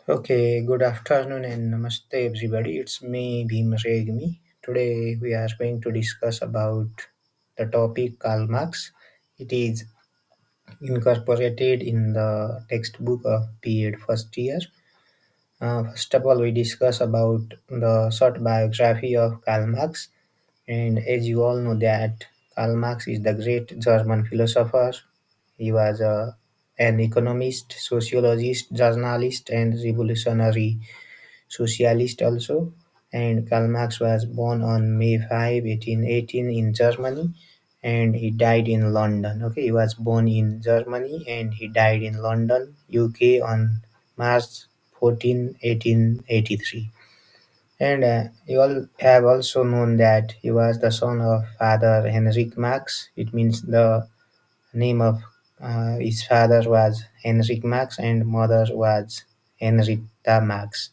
Okay, good afternoon and namaste everybody. It's me, Bhim Regmi. Today we are going to discuss about the topic Karl Marx. It is incorporated in the textbook of B.Ed first year. First of all, we discuss about the short biography of Karl Marx. And as you all know that Karl Marx is the great German philosopher. He was an economist, sociologist, journalist, and revolutionary socialist also. And Karl Marx was born on May 5, 1818 in Germany, and he died in London. Okay, he was born in Germany and he died in London, UK on March 14, 1883. And you all have also known that he was the son of Father Henrik Marx. It means the name of his father was Henrik Marx and mother was Henrietta Marx.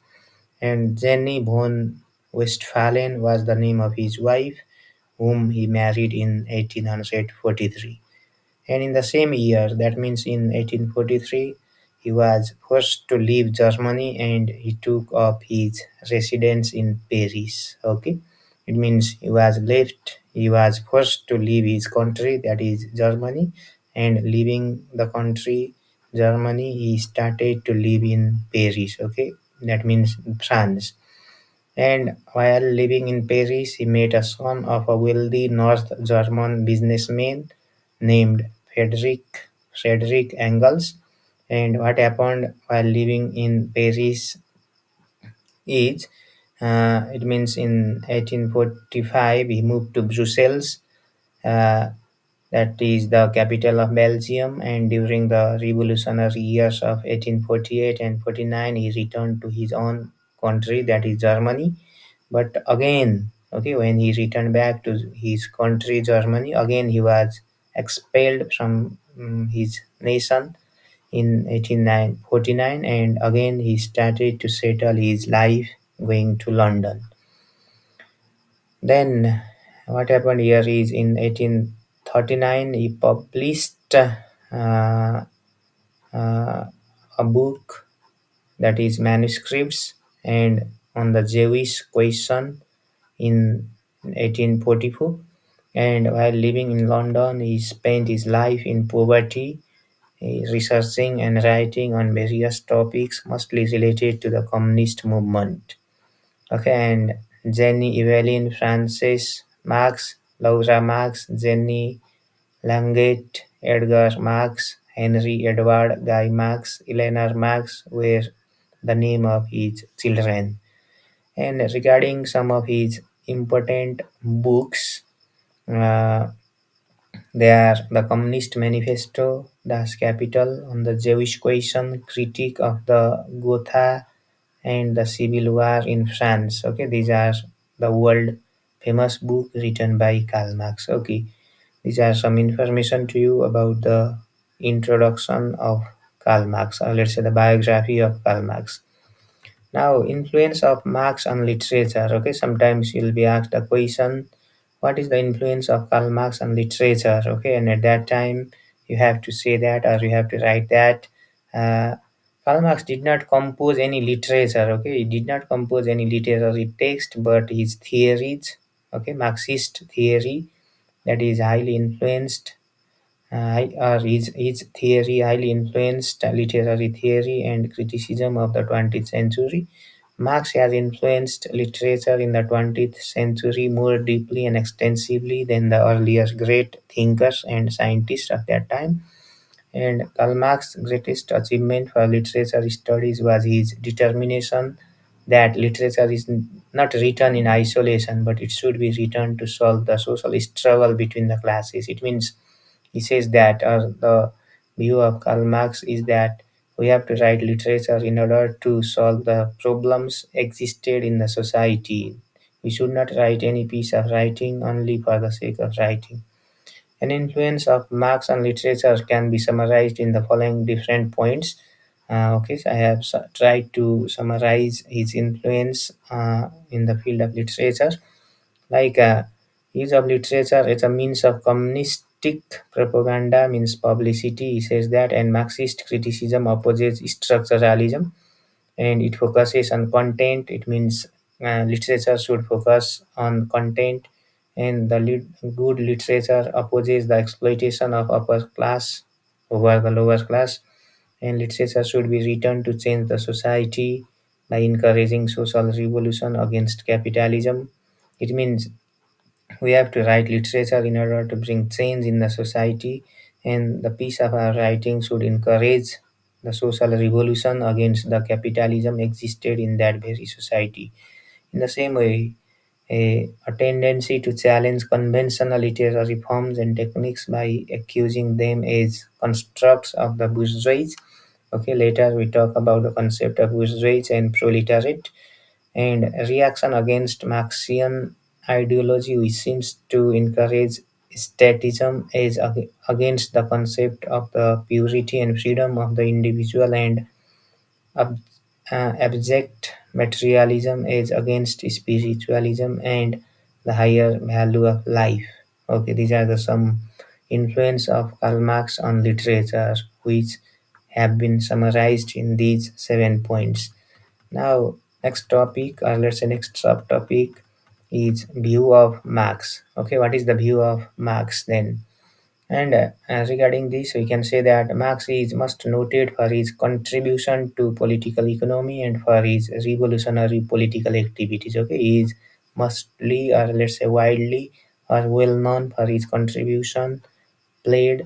And Jenny von Westphalen was the name of his wife, whom he married in 1843. And in the same year, that means in 1843, he was forced to leave Germany and he took up his residence in Paris. Okay, it means he was forced to leave his country, that is Germany, and leaving the country, Germany, he started to live in Paris. Okay, that means France. And while living in Paris, he met a son of a wealthy North German businessman named Frederick Engels. And what happened while living in Paris is, it means in 1845 he moved to Brussels, uh, that is the capital of Belgium. And during the revolutionary years of 1848 and 49, he returned to his own country, that is Germany. But again, okay, when he returned back to his country, Germany, again he was expelled from his nation in 1849, and again he started to settle his life going to London. Then what happened here is in 1839 he published a book, that is manuscripts, and on the Jewish question in 1844. And while living in London, he spent his life in poverty, researching and writing on various topics mostly related to the communist movement. Okay, and Jenny Evelyn Frances Marx, Laura Marx, Jenny Langate, Edgar Marx, Henry Edward Guy Marx, Eleanor Marx were the name of his children. And regarding some of his important books, uh, they are the Communist Manifesto, Das Kapital on the Jewish Question, Critique of the Gotha, and the Civil War in France. Okay, these are the world famous book written by Karl Marx. Okay, these are some information to you about the introduction of Karl Marx, or let's say the biography of Karl Marx. Now, influence of Marx on literature. Okay, sometimes you'll be asked a question, what is the influence of Karl Marx on literature? Okay, and at that time, you have to say that, or you have to write that. Uh, Karl Marx did not compose any literature. Okay, he did not compose any literary text, but his theories, okay, Marxist theory, that is highly influenced, or his theory highly influenced literary theory and criticism of the 20th century. Marx has influenced literature in the 20th century more deeply and extensively than the earlier great thinkers and scientists of that time. And Karl Marx's greatest achievement for literature studies was his determination that literature is not written in isolation, but it should be written to solve the social struggle between the classes. It means he says that, the view of Karl Marx is that we have to write literature in order to solve the problems existed in the society. We should not write any piece of writing only for the sake of writing. An influence of Marx on literature can be summarized in the following different points. Okay, so I have tried to summarize his influence in the field of literature, like use of literature as a means of communistic propaganda, means publicity. He says that, and Marxist criticism opposes structuralism. and it focuses on content. It means literature should focus on content, and the good literature opposes the exploitation of upper class over the lower class, and literature should be written to change the society by encouraging social revolution against capitalism. It means we have to write literature in order to bring change in the society, and the piece of our writing should encourage the social revolution against the capitalism existed in that very society. In the same way, a tendency to challenge conventional literary forms and techniques by accusing them as constructs of the bourgeoisie. Okay, later we talk about the concept of bourgeoisie and proletariat, and reaction against Marxian ideology, which seems to encourage statism, is against the concept of the purity and freedom of the individual, and ab- abject materialism is against spiritualism and the higher value of life. Okay, these are the some influence of Karl Marx on literature, which have been summarized in these 7 points. Now, next topic, or let's say next subtopic, is view of Marx. Okay, what is the view of Marx then? And regarding this, we can say that Marx is most noted for his contribution to political economy and for his revolutionary political activities. Okay, he is mostly, or let's say widely, or well known for his contribution played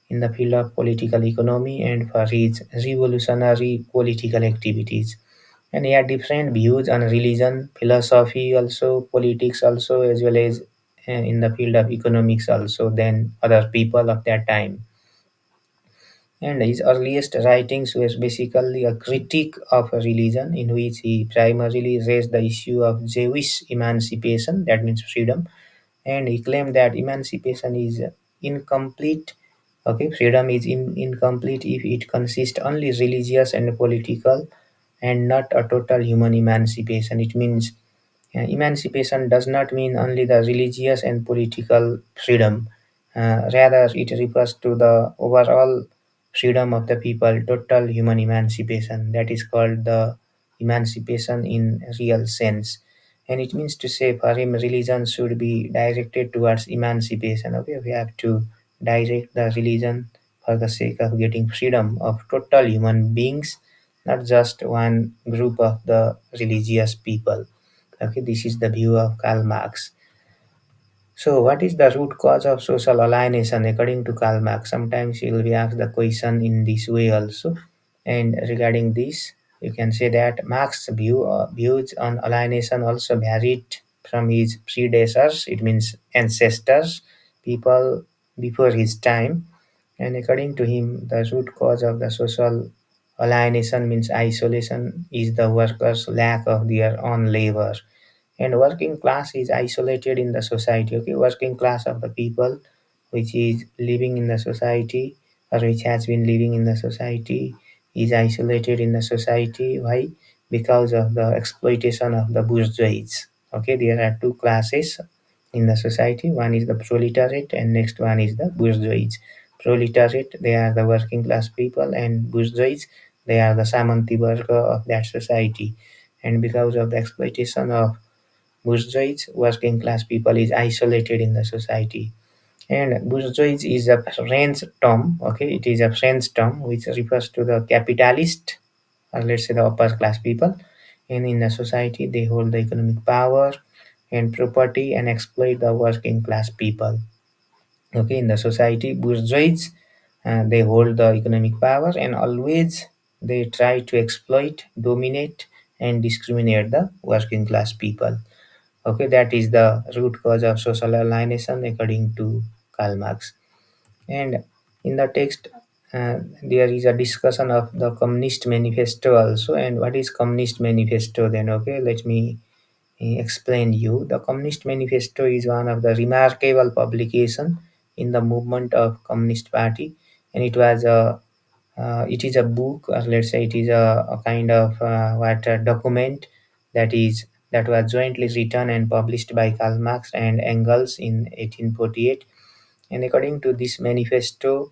in the field of political economy and for his revolutionary political activities. And he had different views on religion, philosophy, also politics, also as well as in the field of economics, also than other people of that time. And his earliest writings was basically a critique of religion, in which he primarily raised the issue of Jewish emancipation, that means freedom, and he claimed that emancipation is incomplete. Okay, freedom is incomplete if it consists only religious and political, and not a total human emancipation. It means emancipation does not mean only the religious and political freedom. Rather, it refers to the overall freedom of the people, total human emancipation. That is called the emancipation in real sense. And it means to say, for him, religion should be directed towards emancipation. Okay, we have to direct the religion for the sake of getting freedom of total human beings, not just one group of the religious people. Okay, this is the view of Karl Marx. So, what is the root cause of social alienation according to Karl Marx? Sometimes you will be asked the question in this way also. And regarding this, you can say that Marx's views on alienation also varied from his predecessors, it means ancestors, people before his time. And according to him, the root cause of the social alienation means isolation is the workers' lack of their own labor, and working class is isolated in the society. Okay, working class of the people which is living in the society, or which has been living in the society, is isolated in the society. Why? Because of the exploitation of the bourgeoisie. Okay, there are two classes in the society. One is the proletariat and next one is the bourgeoisie. Proletariat, they are the working class people, and bourgeoisie, they are the samanti varga of that society. And because of the exploitation of bourgeois, working class people is isolated in the society. And bourgeois is a French term. Okay, it is a French term which refers to the capitalist, or let's say the upper class people. And in the society, they hold the economic power and property and exploit the working class people. Okay, in the society, bourgeois, they hold the economic power, and always they try to exploit, dominate, and discriminate the working class people. Okay, that is the root cause of social alienation according to Karl Marx. And in the text, there is a discussion of the Communist Manifesto also. And what is Communist Manifesto then? Okay, let me explain you. The Communist Manifesto is one of the remarkable publication in the movement of Communist Party, and it is a book, or let's say it is a kind of what a document that was jointly written and published by Karl Marx and Engels in 1848. And according to this manifesto,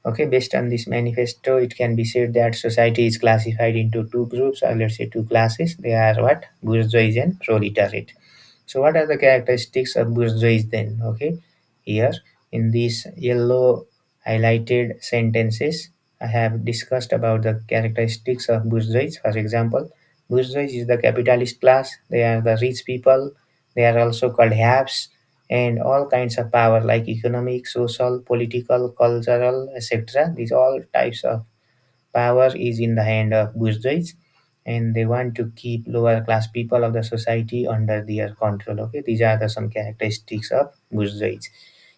Okay, based on this manifesto, it can be said that society is classified into two groups, or let's say two classes. They are what? Bourgeoisie and proletariat. So, what are the characteristics of bourgeoisie then? Okay, here in these yellow highlighted sentences, I have discussed about the characteristics of bourgeoisie. For example, bourgeoisie is the capitalist class. They are the rich people. They are also called haves, and all kinds of power like economic, social, political, cultural, etc. These all types of power is in the hand of bourgeoisie, and they want to keep lower class people of the society under their control. Okay, these are the some characteristics of bourgeoisie.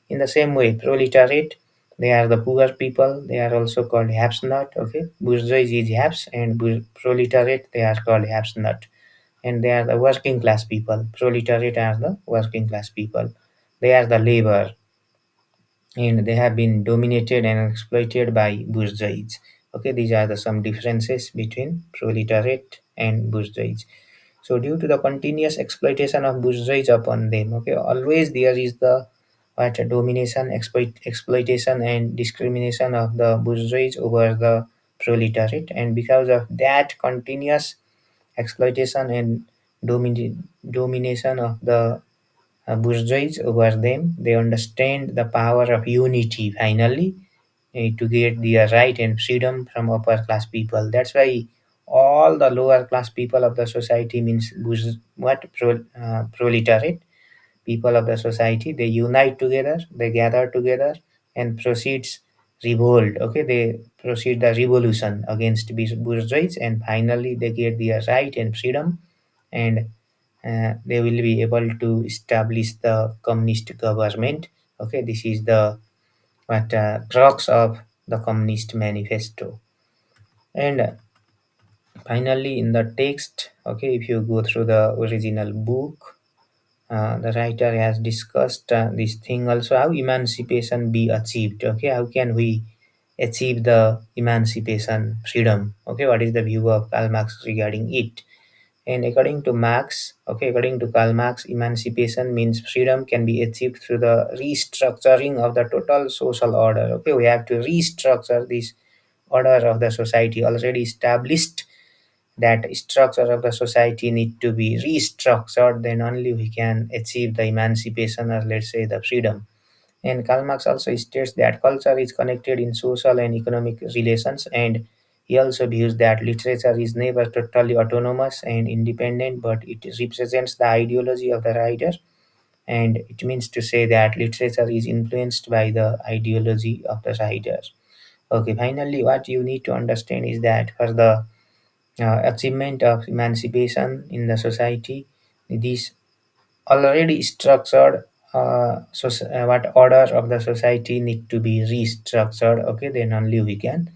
In the same way, proletariat, they are the poor people. They are also called haves not. Okay, bourgeoisie is haves, and proletariat they are called haves not, and they are the working class people. Proletariat are the working class people. They are the labor, and they have been dominated and exploited by bourgeoisie. Okay, these are the some differences between proletariat and bourgeoisie. So, due to the continuous exploitation of bourgeoisie upon them, okay, always there is the what domination, exploitation, and discrimination of the bourgeoisie over the proletariat, and because of that continuous exploitation and domination of the bourgeoisie over them, they understand the power of unity finally, to get their right and freedom from upper class people. That's why all the lower class people of the society means proletariat people of the society, they unite together, they gather together and proceeds revolt. Okay, they proceed the revolution against bourgeoisie, and finally they get their right and freedom, and they will be able to establish the communist government. Okay, this is the what crux of the communist manifesto. And finally, in the text, okay, if you go through the original book, the writer has discussed this thing also, how emancipation be achieved. Okay, how can we achieve the emancipation freedom? Okay, what is the view of Karl Marx regarding it? And according to Marx, okay, according to Karl Marx, emancipation means freedom can be achieved through the restructuring of the total social order. Okay, we have to restructure this order of the society already established. That structure of the society need to be restructured. Then only we can achieve the emancipation, or let's say the freedom. And Karl Marx also states that culture is connected in social and economic relations, and he also views that literature is never totally autonomous and independent, but it represents the ideology of the writer. And it means to say that literature is influenced by the ideology of the writer. Okay, finally, what you need to understand is that for the achievement of emancipation in the society, this already structured what order of the society need to be restructured. Okay, then only we can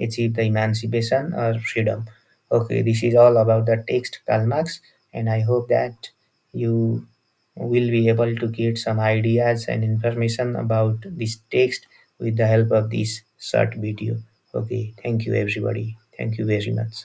achieve the emancipation or freedom. Okay, this is all about the text Karl Marx, and I hope that you will be able to get some ideas and information about this text with the help of this short video. Okay, thank you everybody, thank you very much.